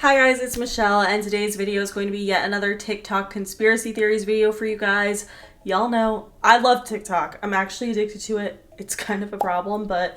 Hi guys, it's Michelle, and today's video is going to be yet another TikTok conspiracy theories video for you guys. Y'all know I love TikTok. I'm actually addicted to it. It's kind of a problem, but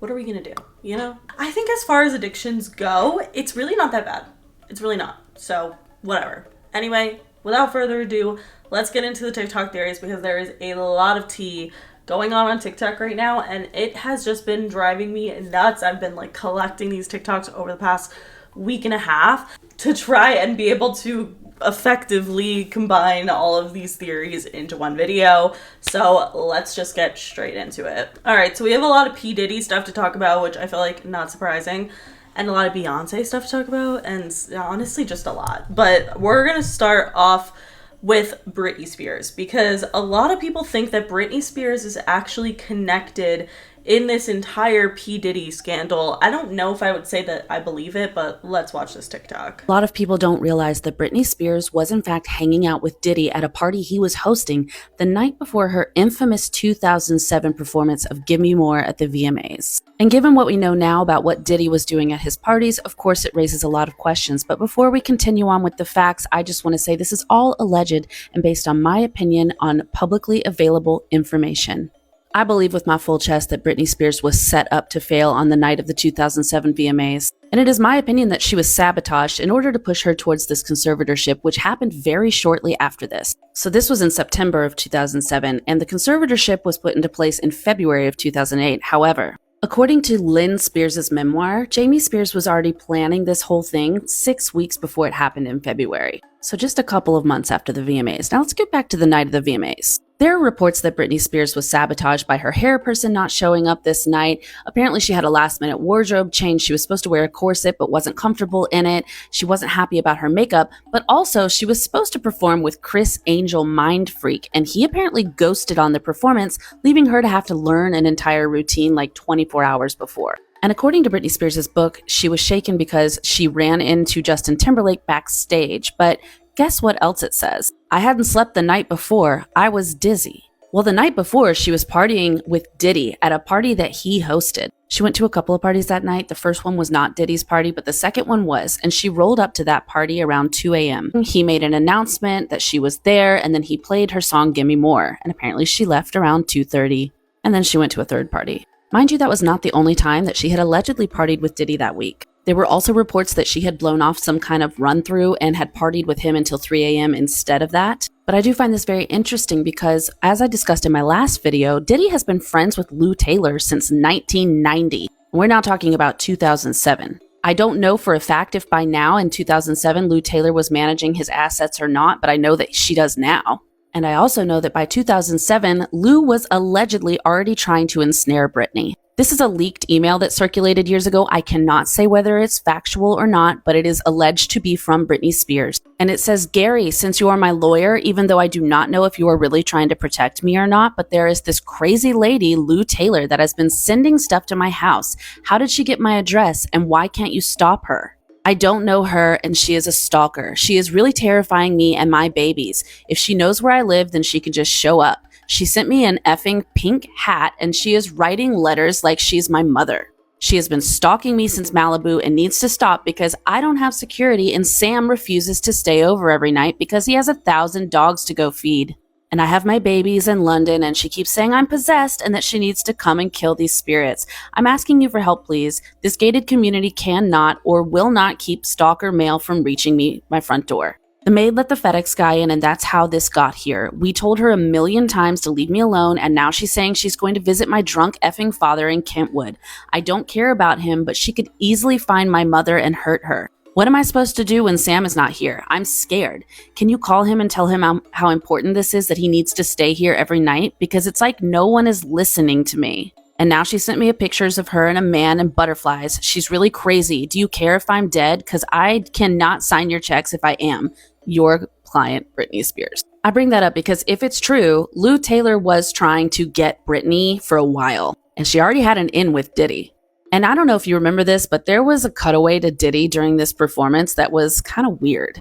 what are we gonna do, you know? I think as far as addictions go, it's really not that bad. It's really not. So, whatever. Anyway, without further ado, let's get into the TikTok theories because there is a lot of tea going on TikTok right now, and it has just been driving me nuts. I've been like collecting these TikToks over the past week and a half to try and be able to effectively combine all of these theories into one video. So let's just get straight into it. All right, so we have a lot of P. Diddy stuff to talk about, which I feel like not surprising, and a lot of Beyonce stuff to talk about, and honestly just a lot. But we're gonna start off with Britney Spears because a lot of people think that Britney Spears is actually connected in this entire P. Diddy scandal. I don't know if I would say that I believe it, but let's watch this TikTok. A lot of people don't realize that Britney Spears was in fact hanging out with Diddy at a party he was hosting the night before her infamous 2007 performance of Give Me More at the VMAs. And given what we know now about what Diddy was doing at his parties, of course it raises a lot of questions. But before we continue on with the facts, I just want to say this is all alleged and based on my opinion on publicly available information. I believe with my full chest that Britney Spears was set up to fail on the night of the 2007 VMAs, and it is my opinion that she was sabotaged in order to push her towards this conservatorship, which happened very shortly after this. So this was in September of 2007, and the conservatorship was put into place in February of 2008. However, according to Lynn Spears' memoir, Jamie Spears was already planning this whole thing 6 weeks before it happened in February. So just a couple of months after the VMAs. Now let's get back to the night of the VMAs. There are reports that Britney Spears was sabotaged by her hair person not showing up this night. Apparently she had a last-minute wardrobe change. She was supposed to wear a corset but wasn't comfortable in it. She wasn't happy about her makeup, but also she was supposed to perform with Chris Angel Mind Freak, and he apparently ghosted on the performance, leaving her to have to learn an entire routine like 24 hours before. And according to Britney Spears' book, she was shaken because she ran into Justin Timberlake backstage, but guess what else it says? I hadn't slept the night before. I was dizzy. Well, the night before, she was partying with Diddy at a party that he hosted. She went to a couple of parties that night. The first one was not Diddy's party, but the second one was, and she rolled up to that party around 2 a.m. He made an announcement that she was there, and then he played her song, Gimme More, and apparently she left around 2:30, and then she went to a third party. Mind you, that was not the only time that she had allegedly partied with Diddy that week. There were also reports that she had blown off some kind of run-through and had partied with him until 3 a.m. instead of that. But I do find this very interesting because, as I discussed in my last video, Diddy has been friends with Lou Taylor since 1990. We're now talking about 2007. I don't know for a fact if by now in 2007 Lou Taylor was managing his assets or not, but I know that she does now. And I also know that by 2007, Lou was allegedly already trying to ensnare Britney. This is a leaked email that circulated years ago. I cannot say whether it's factual or not, but it is alleged to be from Britney Spears. And it says, Gary, since you are my lawyer, even though I do not know if you are really trying to protect me or not, but there is this crazy lady, Lou Taylor, that has been sending stuff to my house. How did she get my address, and why can't you stop her? I don't know her, and she is a stalker. She is really terrifying me and my babies. If she knows where I live, then she can just show up. She sent me an effing pink hat, and she is writing letters like she's my mother. She has been stalking me since Malibu and needs to stop because I don't have security, and Sam refuses to stay over every night because he has 1,000 dogs to go feed. And I have my babies in London, and she keeps saying I'm possessed and that she needs to come and kill these spirits. I'm asking you for help, please. This gated community cannot or will not keep stalker mail from reaching my front door. The maid let the FedEx guy in, and that's how this got here. We told her 1,000,000 times to leave me alone, and now she's saying she's going to visit my drunk effing father in Kentwood. I don't care about him, but she could easily find my mother and hurt her. What am I supposed to do when Sam is not here? I'm scared. Can you call him and tell him how important this is that he needs to stay here every night? Because it's like no one is listening to me. And now she sent me pictures of her and a man and butterflies. She's really crazy. Do you care if I'm dead? Because I cannot sign your checks if I am. Your client, Britney Spears. I bring that up because if it's true, Lou Taylor was trying to get Britney for a while, and she already had an in with Diddy. And I don't know if you remember this, but there was a cutaway to Diddy during this performance that was kind of weird.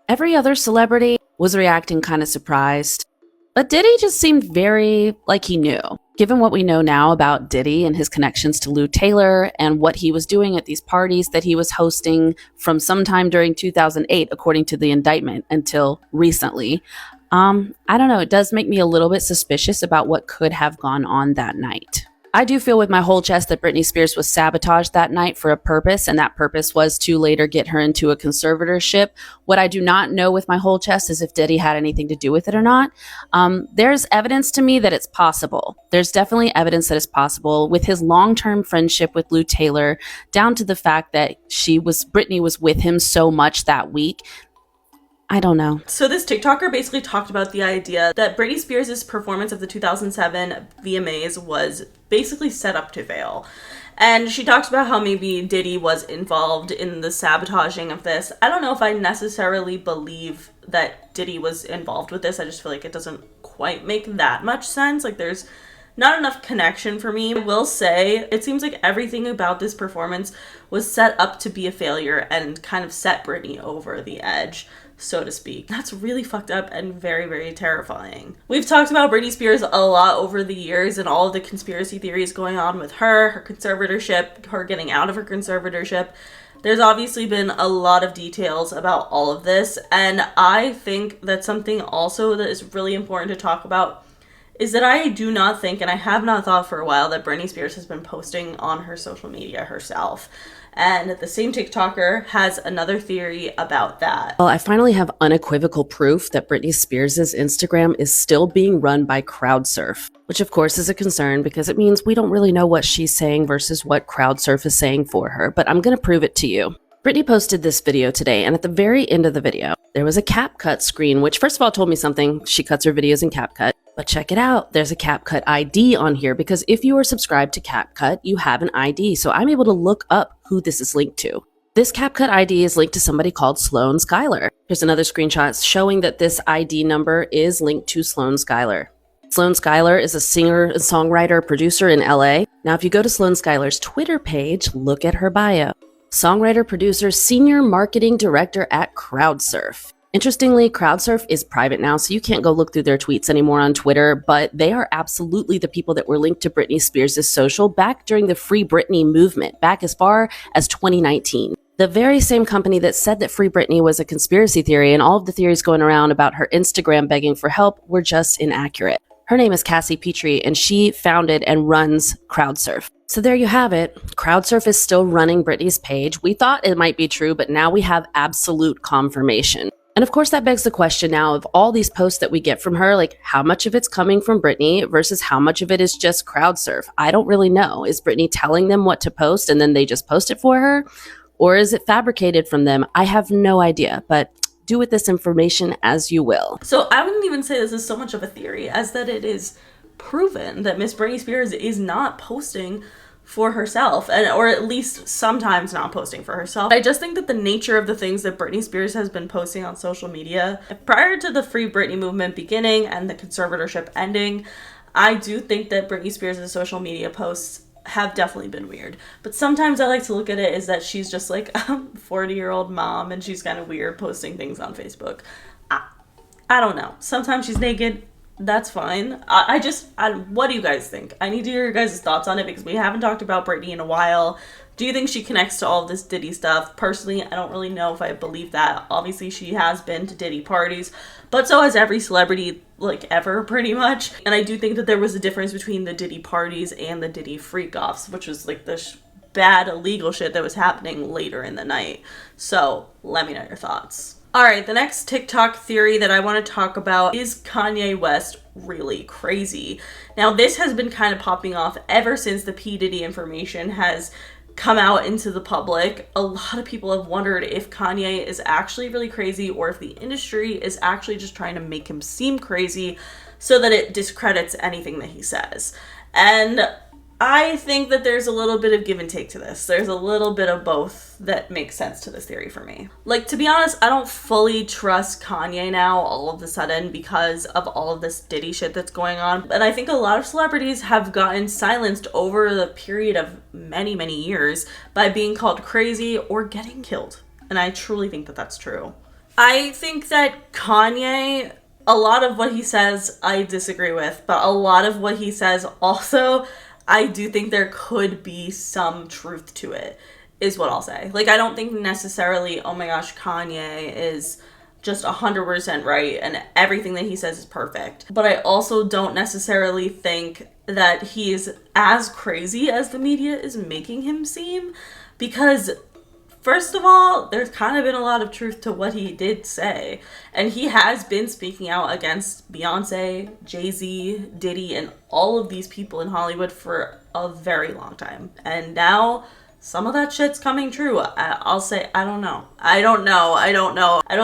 Every other celebrity was reacting kind of surprised, but Diddy just seemed very like he knew. Given what we know now about Diddy and his connections to Lou Taylor and what he was doing at these parties that he was hosting from sometime during 2008, according to the indictment, until recently, I don't know. It does make me a little bit suspicious about what could have gone on that night. I do feel with my whole chest that Britney Spears was sabotaged that night for a purpose, and that purpose was to later get her into a conservatorship. What I do not know with my whole chest is if Diddy had anything to do with it or not. There's evidence to me that it's possible. There's definitely evidence that it's possible with his long-term friendship with Lou Taylor, down to the fact that Britney was with him so much that week. I don't know. So this TikToker basically talked about the idea that Britney Spears' performance of the 2007 VMAs was basically set up to fail. And she talks about how maybe Diddy was involved in the sabotaging of this. I don't know if I necessarily believe that Diddy was involved with this. I just feel like it doesn't quite make that much sense. Like, there's not enough connection for me. I will say, it seems like everything about this performance was set up to be a failure and kind of set Britney over the edge, so to speak. That's really fucked up and very, very terrifying. We've talked about Britney Spears a lot over the years and all of the conspiracy theories going on with her conservatorship, her getting out of her conservatorship. There's obviously been a lot of details about all of this, and I think that something also that is really important to talk about is that I do not think, and I have not thought for a while, that Britney Spears has been posting on her social media herself. And the same TikToker has another theory about that. Well, I finally have unequivocal proof that Britney Spears' Instagram is still being run by CrowdSurf, which of course is a concern because it means we don't really know what she's saying versus what CrowdSurf is saying for her, but I'm going to prove it to you. Britney posted this video today, and at the very end of the video, there was a CapCut screen, which first of all told me something. She cuts her videos in CapCut. But check it out. There's a CapCut ID on here because if you are subscribed to CapCut, you have an ID. So I'm able to look up who this is linked to. This CapCut ID is linked to somebody called Sloan Skylar. Here's another screenshot showing that this ID number is linked to Sloan Skylar. Sloan Skylar is a singer, songwriter, producer in LA. Now, if you go to Sloan Skylar's Twitter page, look at her bio. Songwriter, producer, senior marketing director at CrowdSurf. Interestingly, CrowdSurf is private now, so you can't go look through their tweets anymore on Twitter, but they are absolutely the people that were linked to Britney Spears' social back during the Free Britney movement, back as far as 2019. The very same company that said that Free Britney was a conspiracy theory and all of the theories going around about her Instagram begging for help were just inaccurate. Her name is Cassie Petrie, and she founded and runs CrowdSurf. So there you have it. CrowdSurf is still running Britney's page. We thought it might be true, but now we have absolute confirmation. And of course, that begs the question now of all these posts that we get from her, like how much of it's coming from Britney versus how much of it is just CrowdSurf. I don't really know. Is Britney telling them what to post and then they just post it for her? Or is it fabricated from them? I have no idea, but do with this information as you will. So I wouldn't even say this is so much of a theory as that it is proven that Miss Britney Spears is not posting for herself, or at least sometimes not posting for herself. I just think that the nature of the things that Britney Spears has been posting on social media prior to the Free Britney movement beginning and the conservatorship ending, I do think that Britney Spears' social media posts have definitely been weird. But sometimes I like to look at it as that she's just like a 40-year-old mom and she's kind of weird posting things on Facebook. I don't know. Sometimes she's naked. That's fine. What do you guys think? I need to hear your guys' thoughts on it because we haven't talked about Britney in a while. Do you think she connects to all of this Diddy stuff? Personally, I don't really know if I believe that. Obviously, she has been to Diddy parties, but so has every celebrity, like, ever, pretty much. And I do think that there was a difference between the Diddy parties and the Diddy freak-offs, which was, like, the bad illegal shit that was happening later in the night. So, let me know your thoughts. Alright, the next TikTok theory that I want to talk about is Kanye West really crazy. Now, this has been kind of popping off ever since the P. Diddy information has come out into the public. A lot of people have wondered if Kanye is actually really crazy or if the industry is actually just trying to make him seem crazy so that it discredits anything that he says. And I think that there's a little bit of give and take to this. There's a little bit of both that makes sense to this theory for me. Like, to be honest, I don't fully trust Kanye now all of a sudden because of all of this Diddy shit that's going on. And I think a lot of celebrities have gotten silenced over the period of many, many years by being called crazy or getting killed. And I truly think that that's true. I think that Kanye A lot of what he says I disagree with, but a lot of what he says also, I do think there could be some truth to it, is what I'll say. Like, I don't think necessarily, oh my gosh, Kanye is just 100% right and everything that he says is perfect. But I also don't necessarily think that he is as crazy as the media is making him seem, because first of all, there's kind of been a lot of truth to what he did say. And he has been speaking out against Beyonce, Jay-Z, Diddy, and all of these people in Hollywood for a very long time. And now some of that shit's coming true. I'll say, I don't know. I don't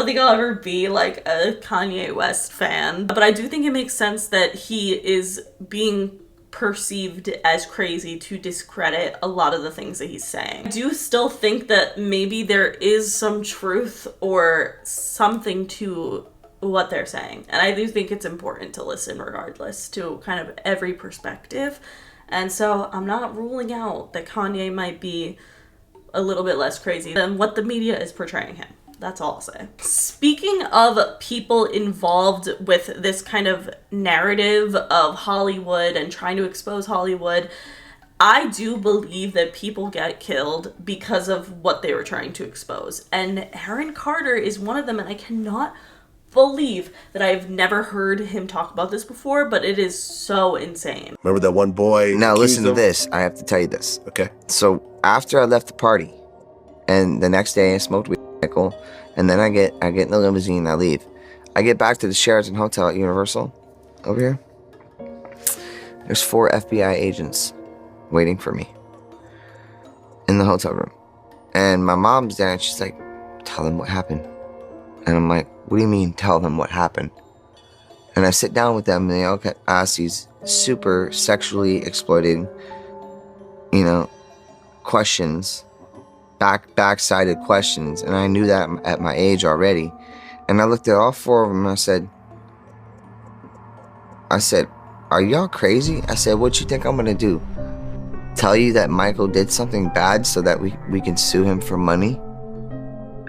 think I'll ever be like a Kanye West fan. But I do think it makes sense that he is being perceived as crazy to discredit a lot of the things that he's saying. I do still think that maybe there is some truth or something to what they're saying. And I do think it's important to listen regardless to kind of every perspective. And so I'm not ruling out that Kanye might be a little bit less crazy than what the media is portraying him. That's all I'll say. Speaking of people involved with this kind of narrative of Hollywood and trying to expose Hollywood, I do believe that people get killed because of what they were trying to expose. And Aaron Carter is one of them, and I cannot believe that I've never heard him talk about this before, but it is so insane. Remember that one boy? Now listen to this. I have to tell you this. Okay. So after I left the party, and the next day I smoked weed, and then I get in the limousine, I leave. I get back to the Sheraton Hotel at Universal over here. There's 4 FBI agents waiting for me in the hotel room. And my mom's there and she's like, tell them what happened. And I'm like, what do you mean tell them what happened? And I sit down with them and they all ask these super sexually exploiting, questions. Back-sided questions, and I knew that at my age already. And I looked at all 4 of them and I said, are y'all crazy? I said, what you think I'm gonna do? Tell you that Michael did something bad so that we can sue him for money?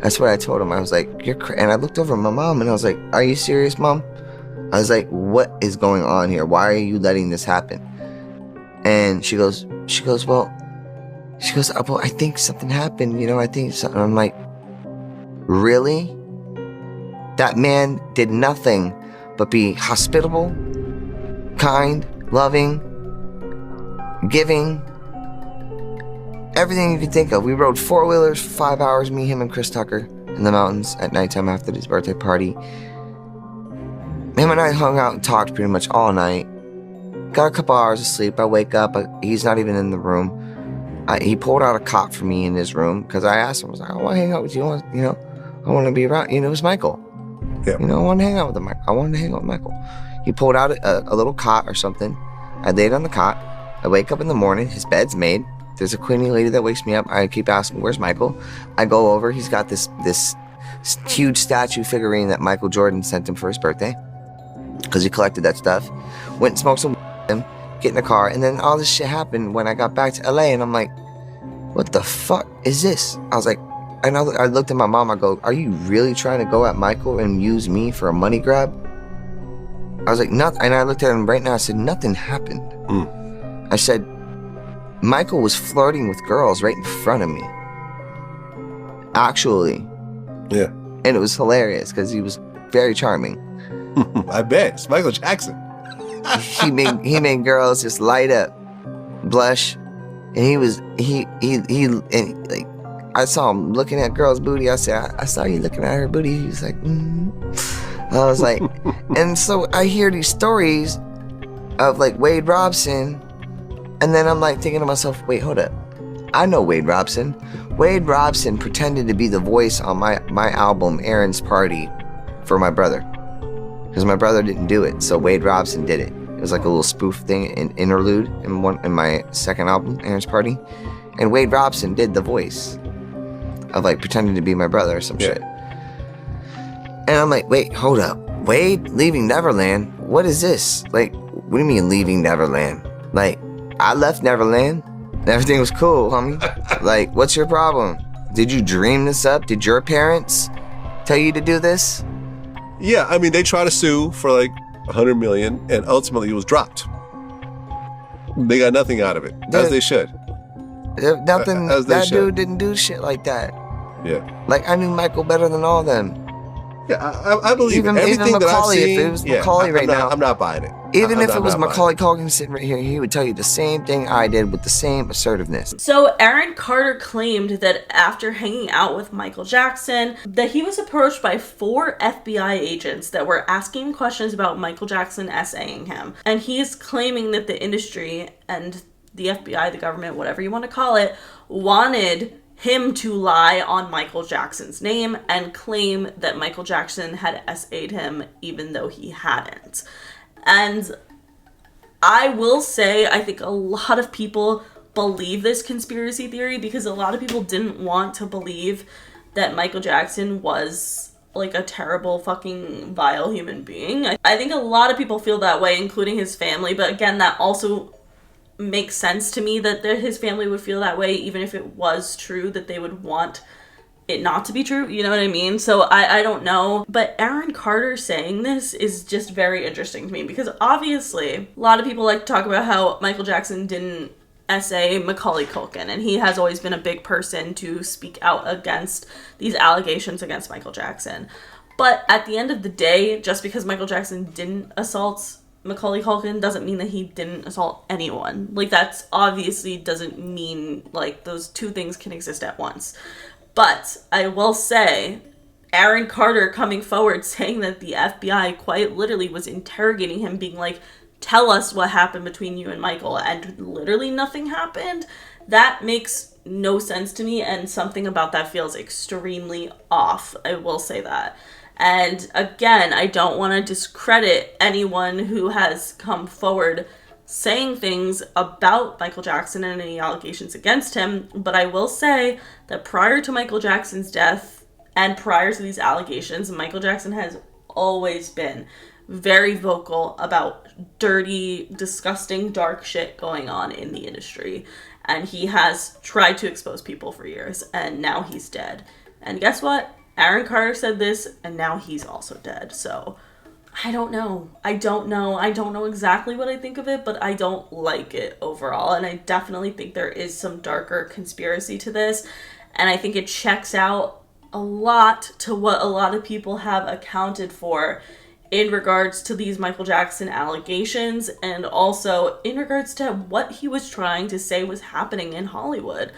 That's what I told him. I was like, you're crazy. And I looked over at my mom and I was like, are you serious, Mom? I was like, what is going on here? Why are you letting this happen? And she goes, well, I think something happened, I think something. I'm like, really? That man did nothing but be hospitable, kind, loving, giving, everything you could think of. We rode 4-wheelers for 5 hours, me, him, and Chris Tucker in the mountains at nighttime after his birthday party. Him and I hung out and talked pretty much all night. Got a couple hours of sleep. I wake up, he's not even in the room. He pulled out a cot for me in his room because I asked him, I was like, I want to hang out with you. I want to be around. It was Michael. Yeah. I want to hang out with him. I wanted to hang out with Michael. He pulled out a little cot or something. I laid on the cot. I wake up in the morning. His bed's made. There's a Queenie lady that wakes me up. I keep asking, where's Michael? I go over. He's got this huge statue figurine that Michael Jordan sent him for his birthday because he collected that stuff. Went and smoked some with him. Get in the car, and then all this shit happened when I got back to LA, and I'm like, what the fuck is this? I was like, and I looked at my mom, I go, are you really trying to go at Michael and use me for a money grab? I was like, nothing. And I looked at him right now, I said, nothing happened. I said, Michael was flirting with girls right in front of me. Actually. Yeah. And it was hilarious, because he was very charming. I bet. It's Michael Jackson. he made girls just light up, blush, and and like I saw him looking at girls' booty. I said, I saw you looking at her booty. He was like, I was like, and so I hear these stories of like Wade Robson, and then I'm like thinking to myself, wait, hold up, I know Wade Robson. Wade Robson pretended to be the voice on my album Aaron's Party for my brother. Because my brother didn't do it, so Wade Robson did it. It was like a little spoof thing, an interlude in my second album, Aaron's Party. And Wade Robson did the voice of like pretending to be my brother or some shit. And I'm like, wait, hold up. Wade leaving Neverland? What is this? Like, what do you mean leaving Neverland? Like, I left Neverland. Everything was cool, homie. Like, what's your problem? Did you dream this up? Did your parents tell you to do this? Yeah, I mean, they tried to sue for like $100 million, and ultimately it was dropped. They got nothing out of it, as they should. Nothing. As they That should. dude didn't do shit like that. Yeah. Like, I knew Michael better than all of them. Yeah, I believe Even everything that I've Macaulay, seen. if it was Macaulay right now, I'm not buying it. Even if I'm it was not buying Macaulay Culkin sitting right here, he would tell you the same thing I did with the same assertiveness. So Aaron Carter claimed that after hanging out with Michael Jackson, that he was approached by 4 FBI agents that were asking questions about Michael Jackson essaying him. And he's claiming that the industry and the FBI, the government, whatever you want to call it, wanted him to lie on Michael Jackson's name and claim that Michael Jackson had essayed him even though he hadn't. And I will say, I think a lot of people believe this conspiracy theory because a lot of people didn't want to believe that Michael Jackson was like a terrible fucking vile human being. I think a lot of people feel that way, including his family, but again, that also makes sense to me that his family would feel that way, even if it was true, that they would want it not to be true, you know what I mean? So I don't know, but Aaron Carter saying this is just very interesting to me because obviously a lot of people like to talk about how Michael Jackson didn't essay Macaulay Culkin, and he has always been a big person to speak out against these allegations against Michael Jackson. But at the end of the day, just because Michael Jackson didn't assault Macaulay Culkin doesn't mean that he didn't assault anyone. Like, that's obviously doesn't mean, like, those two things can exist at once. But I will say, Aaron Carter coming forward saying that the FBI quite literally was interrogating him, being like, tell us what happened between you and Michael, and literally nothing happened, that makes no sense to me, and something about that feels extremely off. I will say that. And again, I don't want to discredit anyone who has come forward saying things about Michael Jackson and any allegations against him, but I will say that prior to Michael Jackson's death and prior to these allegations, Michael Jackson has always been very vocal about dirty, disgusting, dark shit going on in the industry. And he has tried to expose people for years, and now he's dead. And guess what? Aaron Carter said this, and now he's also dead. So, I don't know. I don't know exactly what I think of it, but I don't like it overall. And I definitely think there is some darker conspiracy to this. And I think it checks out a lot to what a lot of people have accounted for in regards to these Michael Jackson allegations, and also in regards to what he was trying to say was happening in Hollywood.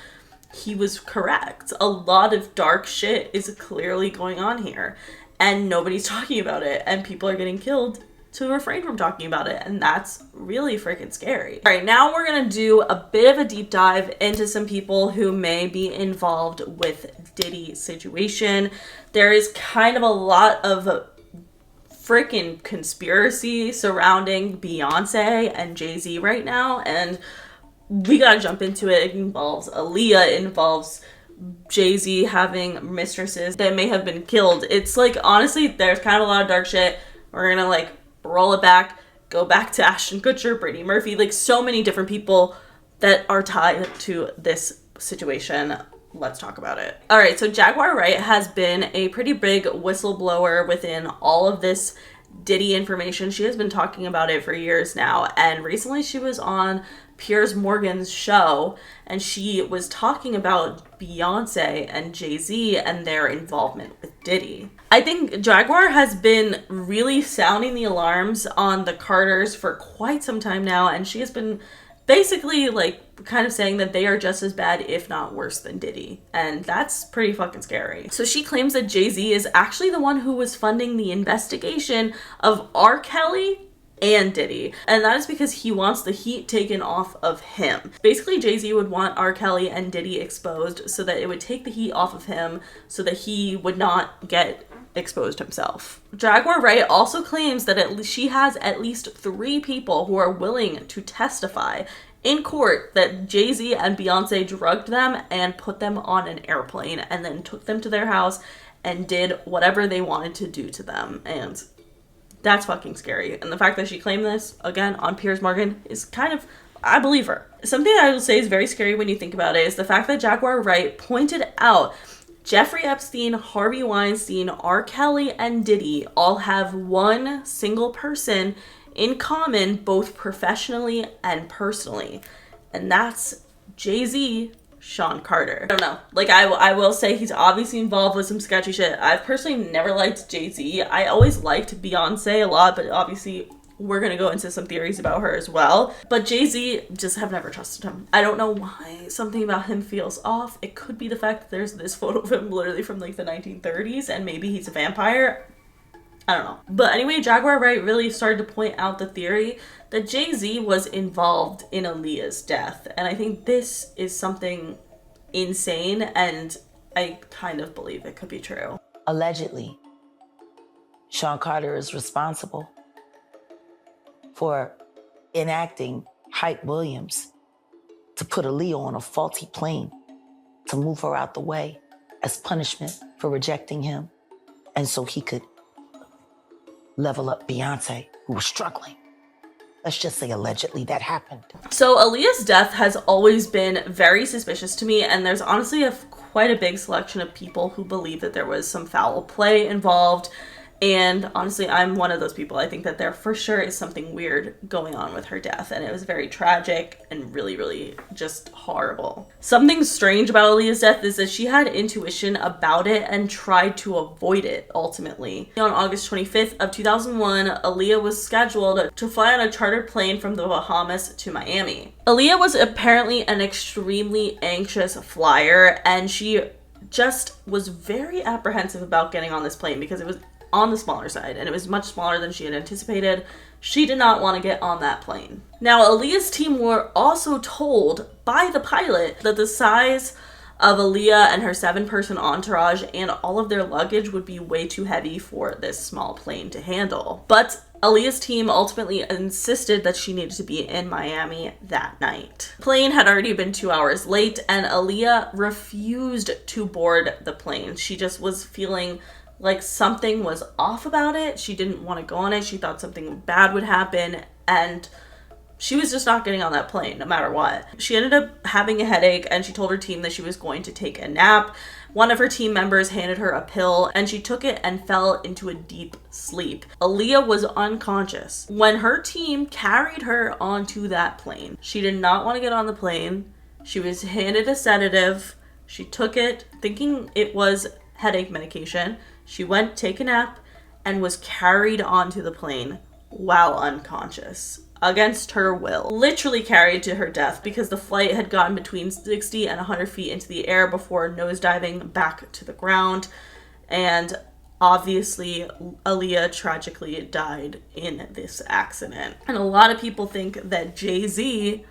He was correct. A lot of dark shit is clearly going on here, and nobody's talking about it, and people are getting killed to refrain from talking about it, and that's really freaking scary. All right, now we're gonna do a bit of a deep dive into some people who may be involved with Diddy's situation. There is kind of a lot of freaking conspiracy surrounding Beyonce and Jay-Z right now, and we gotta jump into it. It involves Aaliyah, it involves Jay-Z having mistresses that may have been killed. It's like, honestly, there's kind of a lot of dark shit. We're gonna like roll it back, go back to Ashton Kutcher, Brittany Murphy, like so many different people that are tied to this situation. Let's talk about it. All right, so Jaguar Wright has been a pretty big whistleblower within all of this Diddy information. She has been talking about it for years now, and recently she was on Piers Morgan's show, and she was talking about Beyonce and Jay-Z and their involvement with Diddy. I think Jaguar has been really sounding the alarms on the Carters for quite some time now, and she has been basically like kind of saying that they are just as bad, if not worse, than Diddy. And that's pretty fucking scary. So she claims that Jay-Z is actually the one who was funding the investigation of R. Kelly and Diddy. And that is because he wants the heat taken off of him. Basically, Jay-Z would want R. Kelly and Diddy exposed so that it would take the heat off of him so that he would not get exposed himself. Jaguar Wright also claims that she has at least 3 people who are willing to testify in court that Jay-Z and Beyonce drugged them and put them on an airplane and then took them to their house and did whatever they wanted to do to them. And that's fucking scary. And the fact that she claimed this, again, on Piers Morgan is kind of, I believe her. Something that I will say is very scary when you think about it is the fact that Jaguar Wright pointed out Jeffrey Epstein, Harvey Weinstein, R. Kelly, and Diddy all have one single person in common, both professionally and personally. And that's Jay-Z, Sean Carter. I don't know. Like, I will say he's obviously involved with some sketchy shit. I've personally never liked Jay-Z. I always liked Beyonce a lot, but obviously we're going to go into some theories about her as well. But Jay-Z, just have never trusted him. I don't know why. Something about him feels off. It could be the fact that there's this photo of him literally from like the 1930s and maybe he's a vampire. I don't know. But anyway, Jaguar Wright really started to point out the theory that Jay-Z was involved in Aaliyah's death. And I think this is something insane, and I kind of believe it could be true. Allegedly, Sean Carter is responsible for enacting Hype Williams to put Aaliyah on a faulty plane to move her out the way as punishment for rejecting him, and so he could level up Beyonce, who was struggling. Let's just say allegedly that happened. So Aaliyah's death has always been very suspicious to me, and there's honestly quite a big selection of people who believe that there was some foul play involved. And honestly, I'm one of those people. I think that there for sure is something weird going on with her death, and it was very tragic and really, really just horrible. Something strange about Aaliyah's death is that she had intuition about it and tried to avoid it ultimately. On August 25th of 2001, Aaliyah was scheduled to fly on a chartered plane from the Bahamas to Miami. Aaliyah was apparently an extremely anxious flyer, and she just was very apprehensive about getting on this plane because it was on the smaller side, and it was much smaller than she had anticipated. She did not want to get on that plane. Now, Aaliyah's team were also told by the pilot that the size of Aaliyah and her 7-person entourage and all of their luggage would be way too heavy for this small plane to handle. But Aaliyah's team ultimately insisted that she needed to be in Miami that night. The plane had already been 2 hours late, and Aaliyah refused to board the plane. She just was feeling like something was off about it. She didn't want to go on it. She thought something bad would happen, and she was just not getting on that plane no matter what. She ended up having a headache, and she told her team that she was going to take a nap. One of her team members handed her a pill, and she took it and fell into a deep sleep. Aaliyah was unconscious when her team carried her onto that plane. She did not want to get on the plane. She was handed a sedative. She took it thinking it was headache medication. She went, take a nap, and was carried onto the plane while unconscious, against her will. Literally carried to her death because the flight had gotten between 60 and 100 feet into the air before nosediving back to the ground. And obviously, Aaliyah tragically died in this accident. And a lot of people think that Jay-Z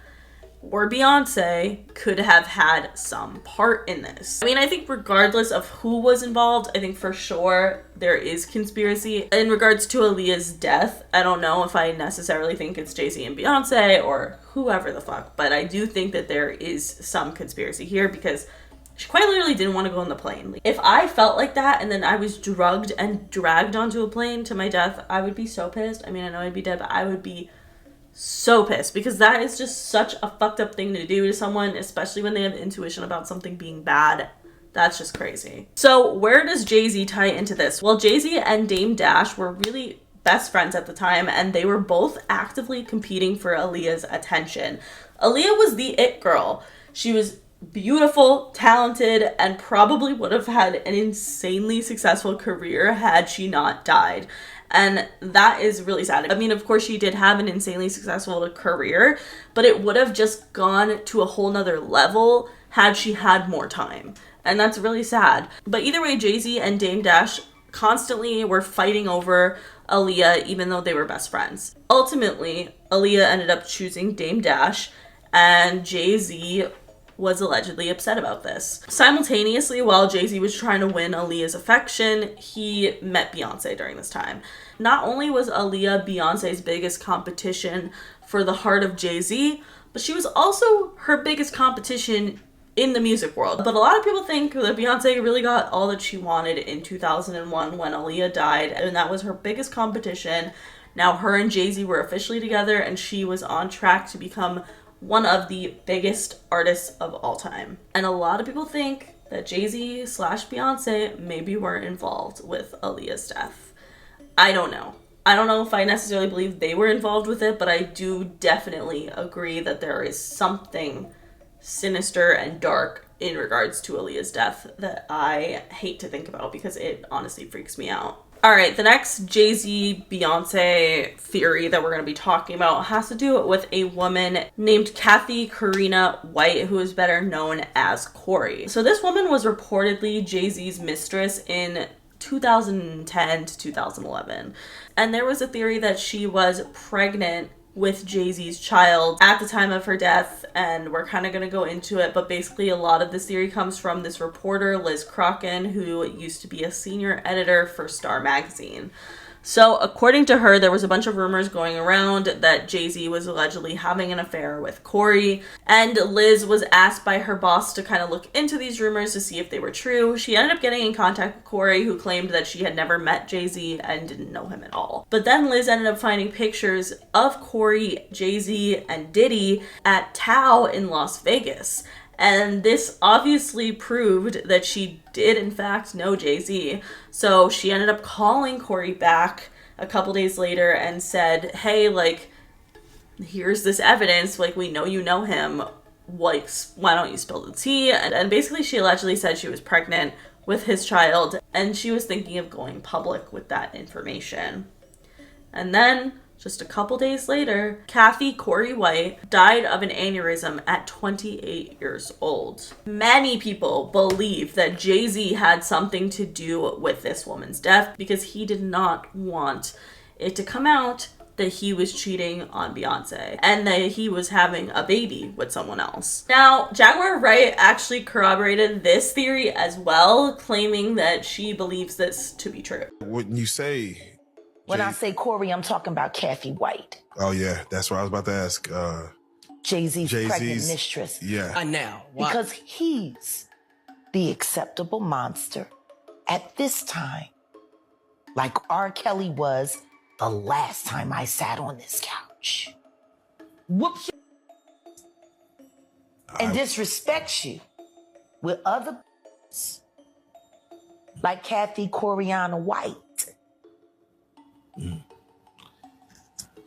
or Beyonce could have had some part in this. I mean, I think regardless of who was involved, I think for sure there is conspiracy. In regards to Aaliyah's death, I don't know if I necessarily think it's Jay-Z and Beyonce or whoever the fuck, but I do think that there is some conspiracy here because she quite literally didn't want to go on the plane. If I felt like that and then I was drugged and dragged onto a plane to my death, I would be so pissed. I mean, I know I'd be dead, but I would be so pissed because that is just such a fucked up thing to do to someone, especially when they have intuition about something being bad. That's just crazy. So where does Jay-Z tie into this? Well, Jay-Z and Dame Dash were really best friends at the time, and they were both actively competing for Aaliyah's attention. Aaliyah was the it girl. She was beautiful, talented, and probably would have had an insanely successful career had she not died. And that is really sad. I mean, of course, she did have an insanely successful career, but it would have just gone to a whole nother level had she had more time. And that's really sad. But either way, Jay-Z and Dame Dash constantly were fighting over Aaliyah, even though they were best friends. Ultimately, Aaliyah ended up choosing Dame Dash, and Jay-Z was allegedly upset about this. Simultaneously, while Jay-Z was trying to win Aaliyah's affection, he met Beyonce during this time. Not only was Aaliyah Beyonce's biggest competition for the heart of Jay-Z, but she was also her biggest competition in the music world. But a lot of people think that Beyonce really got all that she wanted in 2001 when Aaliyah died, and that was her biggest competition. Now her and Jay-Z were officially together, and she was on track to become one of the biggest artists of all time. And a lot of people think that Jay-Z / Beyonce maybe weren't involved with Aaliyah's death. I don't know. I don't know if I necessarily believe they were involved with it, but I do definitely agree that there is something sinister and dark in regards to Aaliyah's death that I hate to think about because it honestly freaks me out. All right, the next Jay-Z Beyonce theory that we're going to be talking about has to do with a woman named Kathy Karina White, who is better known as Corey. So this woman was reportedly Jay-Z's mistress in 2010 to 2011. And there was a theory that she was pregnant with Jay-Z's child at the time of her death, and we're kind of going to go into it, but basically a lot of this theory comes from this reporter, Liz Crocken, who used to be a senior editor for Star Magazine. So according to her, there was a bunch of rumors going around that Jay-Z was allegedly having an affair with Corey, and Liz was asked by her boss to kind of look into these rumors to see if they were true. She ended up getting in contact with Corey, who claimed that she had never met Jay-Z and didn't know him at all. But then Liz ended up finding pictures of Corey, Jay-Z, and Diddy at Tao in Las Vegas. And this obviously proved that she did, in fact, know Jay-Z. So she ended up calling Corey back a couple days later and said, hey, like, here's this evidence. Like, we know you know him. Like, why don't you spill the tea? And basically she allegedly said she was pregnant with his child, and she was thinking of going public with that information. And then just a couple days later, Kathy Corey White died of an aneurysm at 28 years old. Many people believe that Jay-Z had something to do with this woman's death because he did not want it to come out that he was cheating on Beyonce and that he was having a baby with someone else. Now, Jaguar Wright actually corroborated this theory as well, claiming that she believes this to be true. Wouldn't you say... When I say Corey, I'm talking about Kathy White. Oh, yeah. That's what I was about to ask. Jay-Z's pregnant mistress. Yeah. Now. Because he's the acceptable monster at this time. Like R. Kelly was the last time I sat on this couch. Whoops. And disrespects you with other like Kathy Coriana White.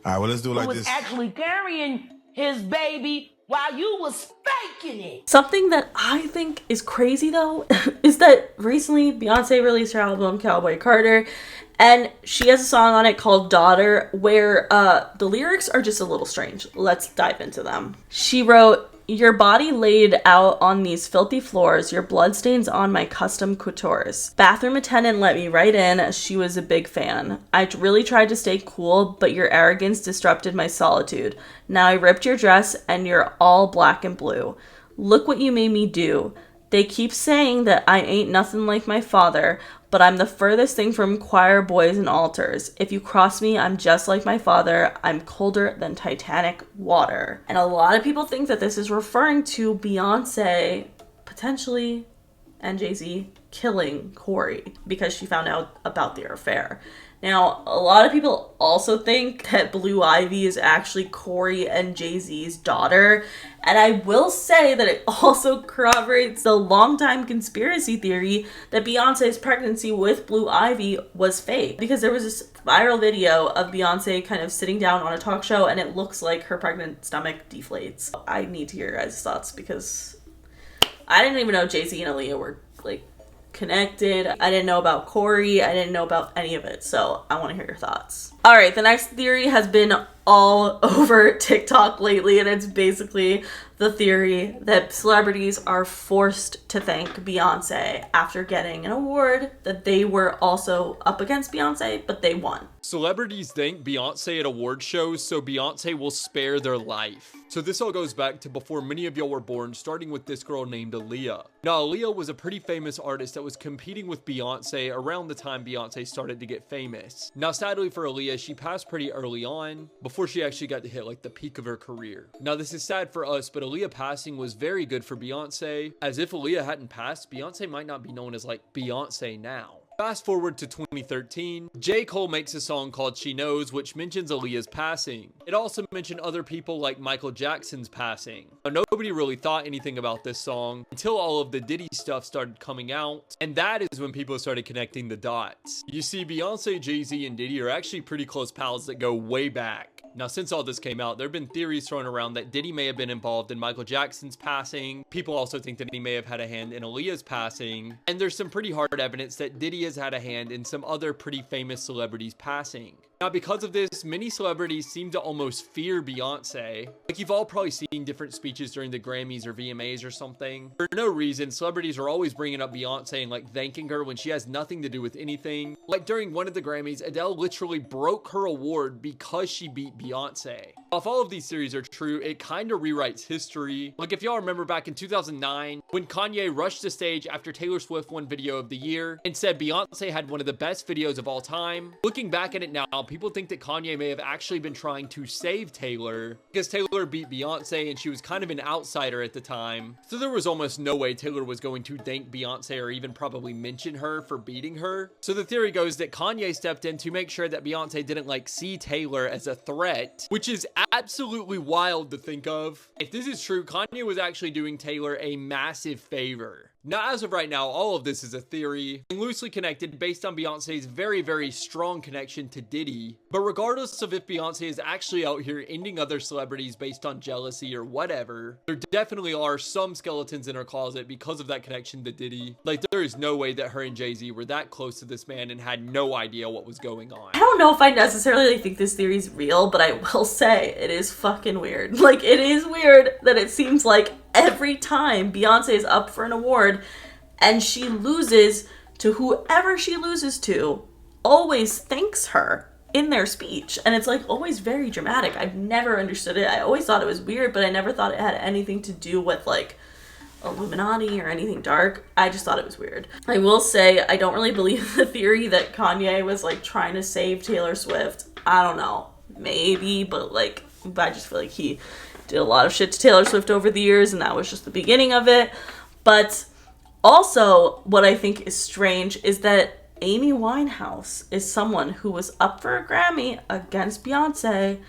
All right, well, let's do it like who was this. actually carrying his baby while you was faking it. Something that I think is crazy though is that recently Beyonce released her album Cowboy Carter, and she has a song on it called Daughter where the lyrics are just a little strange. Let's dive into them. She wrote, "Your body laid out on these filthy floors, your bloodstains on my custom coutures. Bathroom attendant let me right in, she was a big fan. I really tried to stay cool, but your arrogance disrupted my solitude. Now I ripped your dress and you're all black and blue. Look what you made me do. They keep saying that I ain't nothing like my father, but I'm the furthest thing from choir boys and altars. If you cross me, I'm just like my father. I'm colder than Titanic water." And a lot of people think that this is referring to Beyonce potentially and Jay-Z killing Corey because she found out about their affair. Now, a lot of people also think that Blue Ivy is actually Corey and Jay-Z's daughter. And I will say that it also corroborates the longtime conspiracy theory that Beyonce's pregnancy with Blue Ivy was fake. Because there was this viral video of Beyonce kind of sitting down on a talk show and it looks like her pregnant stomach deflates. I need to hear your guys' thoughts because I didn't even know Jay-Z and Aaliyah were like connected. I didn't know about Corey. I didn't know about any of it. So I want to hear your thoughts. All right, the next theory has been all over TikTok lately, and it's basically the theory that celebrities are forced to thank Beyonce after getting an award that they were also up against Beyonce, but they won. Celebrities thank Beyonce at award shows so Beyonce will spare their life. So this all goes back to before many of y'all were born, starting with this girl named Aaliyah. Now, Aaliyah was a pretty famous artist that was competing with Beyonce around the time Beyonce started to get famous. Now, sadly for Aaliyah, she passed pretty early on before she actually got to hit like the peak of her career. Now, this is sad for us, but Aaliyah passing was very good for Beyonce, as if Aaliyah hadn't passed, Beyonce might not be known as like Beyonce now. Fast forward to 2013, J. Cole makes a song called She Knows, which mentions Aaliyah's passing. It also mentioned other people like Michael Jackson's passing. Now, nobody really thought anything about this song until all of the Diddy stuff started coming out, and that is when people started connecting the dots. You see, Beyonce, Jay-Z, and Diddy are actually pretty close pals that go way back. Now, since all this came out, there have been theories thrown around that Diddy may have been involved in Michael Jackson's passing. People also think that he may have had a hand in Aaliyah's passing. And there's some pretty hard evidence that Diddy has had a hand in some other pretty famous celebrities passing. Now, because of this, many celebrities seem to almost fear Beyonce. Like, you've all probably seen different speeches during the Grammys or VMAs or something. For no reason, celebrities are always bringing up Beyonce and like thanking her when she has nothing to do with anything. Like during one of the Grammys, Adele literally broke her award because she beat Beyonce. If all of these theories are true, it kind of rewrites history. Like if y'all remember back in 2009, when Kanye rushed the stage after Taylor Swift won Video of the Year and said Beyonce had one of the best videos of all time. Looking back at it now, people think that Kanye may have actually been trying to save Taylor because Taylor beat Beyonce and she was kind of an outsider at the time. So there was almost no way Taylor was going to thank Beyonce or even probably mention her for beating her. So the theory goes that Kanye stepped in to make sure that Beyonce didn't like see Taylor as a threat, which is absolutely wild to think of. If this is true, Kanye was actually doing Taylor a massive favor. Now, as of right now, all of this is a theory and loosely connected based on Beyonce's very, very strong connection to Diddy. But regardless of if Beyonce is actually out here ending other celebrities based on jealousy or whatever, there definitely are some skeletons in her closet because of that connection to Diddy. Like, there is no way that her and Jay-Z were that close to this man and had no idea what was going on. I don't know if I necessarily think this theory is real, but I will say it is fucking weird. Like, it is weird that it seems like every time Beyonce is up for an award and she loses to whoever she loses to, always thanks her in their speech. And it's like always very dramatic. I've never understood it. I always thought it was weird, but I never thought it had anything to do with like Illuminati or anything dark. I just thought it was weird. I will say I don't really believe the theory that Kanye was like trying to save Taylor Swift. I don't know. Maybe, but like I just feel like he did a lot of shit to Taylor Swift over the years and that was just the beginning of it. But also what I think is strange is that Amy Winehouse is someone who was up for a Grammy against Beyonce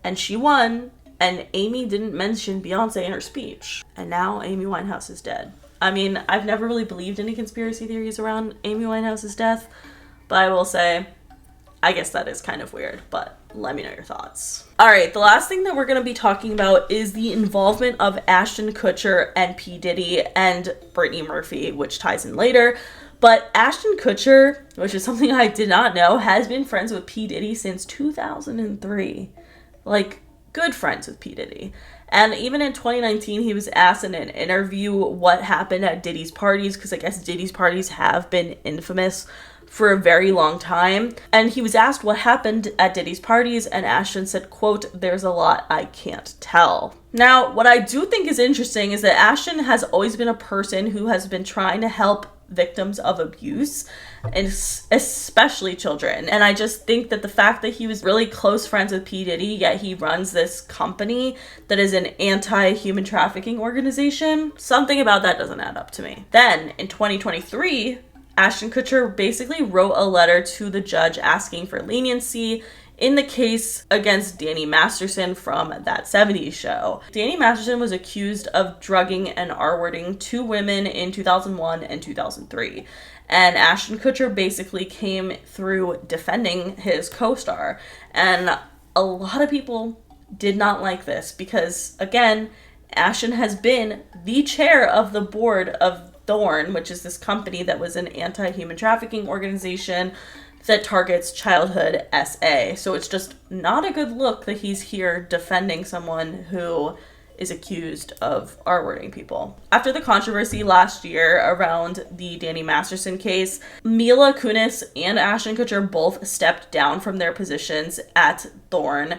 and she won, and Amy didn't mention Beyonce in her speech. And now Amy Winehouse is dead. I mean, I've never really believed any conspiracy theories around Amy Winehouse's death, but I will say, I guess that is kind of weird, but let me know your thoughts. All right, the last thing that we're going to be talking about is the involvement of Ashton Kutcher and P. Diddy and Brittany Murphy, which ties in later. But Ashton Kutcher, which is something I did not know, has been friends with P. Diddy since 2003. Like, good friends with P. Diddy. And even in 2019, he was asked in an interview what happened at Diddy's parties, because I guess Diddy's parties have been infamous for a very long time. And he was asked what happened at Diddy's parties, and Ashton said, quote, "There's a lot I can't tell." Now, what I do think is interesting is that Ashton has always been a person who has been trying to help victims of abuse, and especially children. And I just think that the fact that he was really close friends with P. Diddy, yet he runs this company that is an anti-human trafficking organization, something about that doesn't add up to me. Then, in 2023, Ashton Kutcher basically wrote a letter to the judge asking for leniency in the case against Danny Masterson from That 70s Show. Danny Masterson was accused of drugging and R-wording 2 women in 2001 and 2003. And Ashton Kutcher basically came through defending his co-star. And a lot of people did not like this because, again, Ashton has been the chair of the board of Thorn, which is this company that was an anti-human trafficking organization that targets childhood SA. So it's just not a good look that he's here defending someone who is accused of R-wording people. After the controversy last year around the Danny Masterson case, Mila Kunis and Ashton Kutcher both stepped down from their positions at Thorn.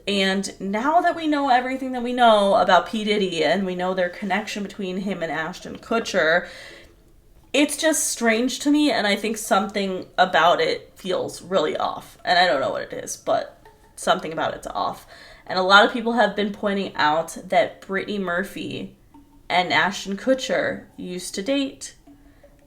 And now that we know everything that we know about P. Diddy and we know their connection between him and Ashton Kutcher, it's just strange to me, and I think something about it feels really off. And I don't know what it is, but something about it's off. And a lot of people have been pointing out that Brittany Murphy and Ashton Kutcher used to date,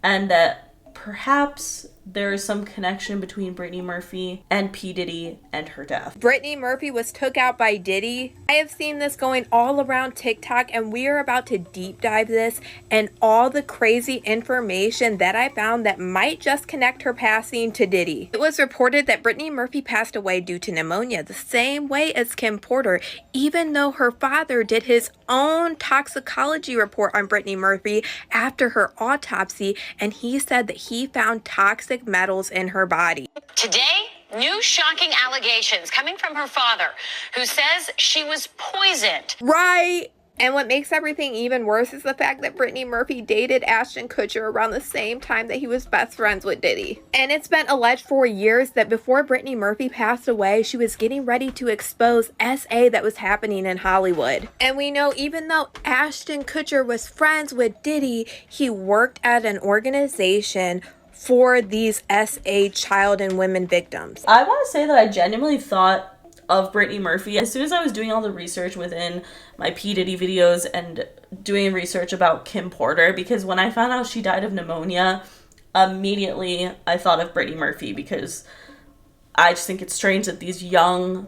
and that perhaps there is some connection between Britney Murphy and P. Diddy and her death. Britney Murphy was took out by Diddy. I have seen this going all around TikTok, and we are about to deep dive this and all the crazy information that I found that might just connect her passing to Diddy. It was reported that Britney Murphy passed away due to pneumonia, the same way as Kim Porter, even though her father did his own toxicology report on Britney Murphy after her autopsy, and he said that he found toxic metals in her body. Today, new shocking allegations coming from her father, who says she was poisoned. Right. And what makes everything even worse is the fact that Britney Murphy dated Ashton Kutcher around the same time that he was best friends with Diddy. And it's been alleged for years that before Britney Murphy passed away, she was getting ready to expose SA that was happening in Hollywood. And we know even though Ashton Kutcher was friends with Diddy, he worked at an organization for these SA child and women victims. I want to say that I genuinely thought of Britney Murphy as soon as I was doing all the research within my P. Diddy videos and doing research about Kim Porter, because when I found out she died of pneumonia, immediately I thought of Britney Murphy, because I just think it's strange that these young,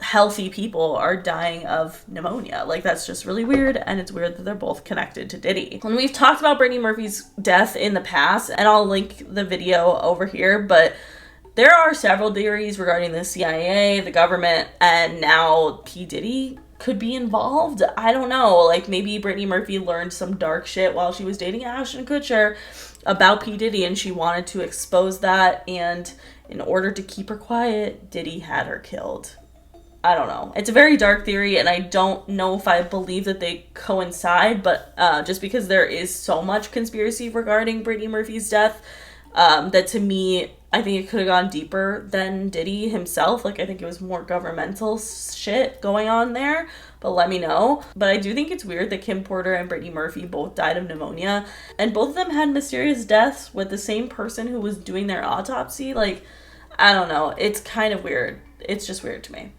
healthy people are dying of pneumonia. Like, that's just really weird, and it's weird that they're both connected to Diddy. And we've talked about Britney Murphy's death in the past, and I'll link the video over here, but there are several theories regarding the CIA, the government, and now P. Diddy could be involved. I don't know. Like, maybe Britney Murphy learned some dark shit while she was dating Ashton Kutcher about P. Diddy, and she wanted to expose that, and in order to keep her quiet, Diddy had her killed. I don't know. It's a very dark theory, and I don't know if I believe that they coincide, but just because there is so much conspiracy regarding Britney Murphy's death, that to me, I think it could have gone deeper than Diddy himself. Like, I think it was more governmental shit going on there, but let me know. But I do think it's weird that Kim Porter and Britney Murphy both died of pneumonia, and both of them had mysterious deaths with the same person who was doing their autopsy. Like, I don't know. It's kind of weird. It's just weird to me.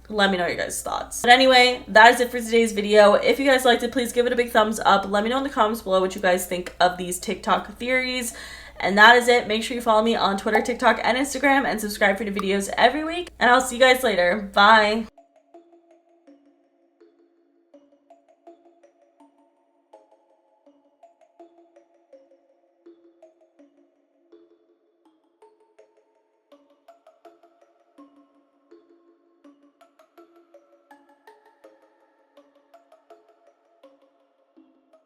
Let me know your guys' thoughts. But anyway, that is it for today's video. If you guys liked it, please give it a big thumbs up. Let me know in the comments below what you guys think of these TikTok theories. And that is it. Make sure you follow me on Twitter, TikTok, and Instagram, and subscribe for new videos every week. And I'll see you guys later. Bye.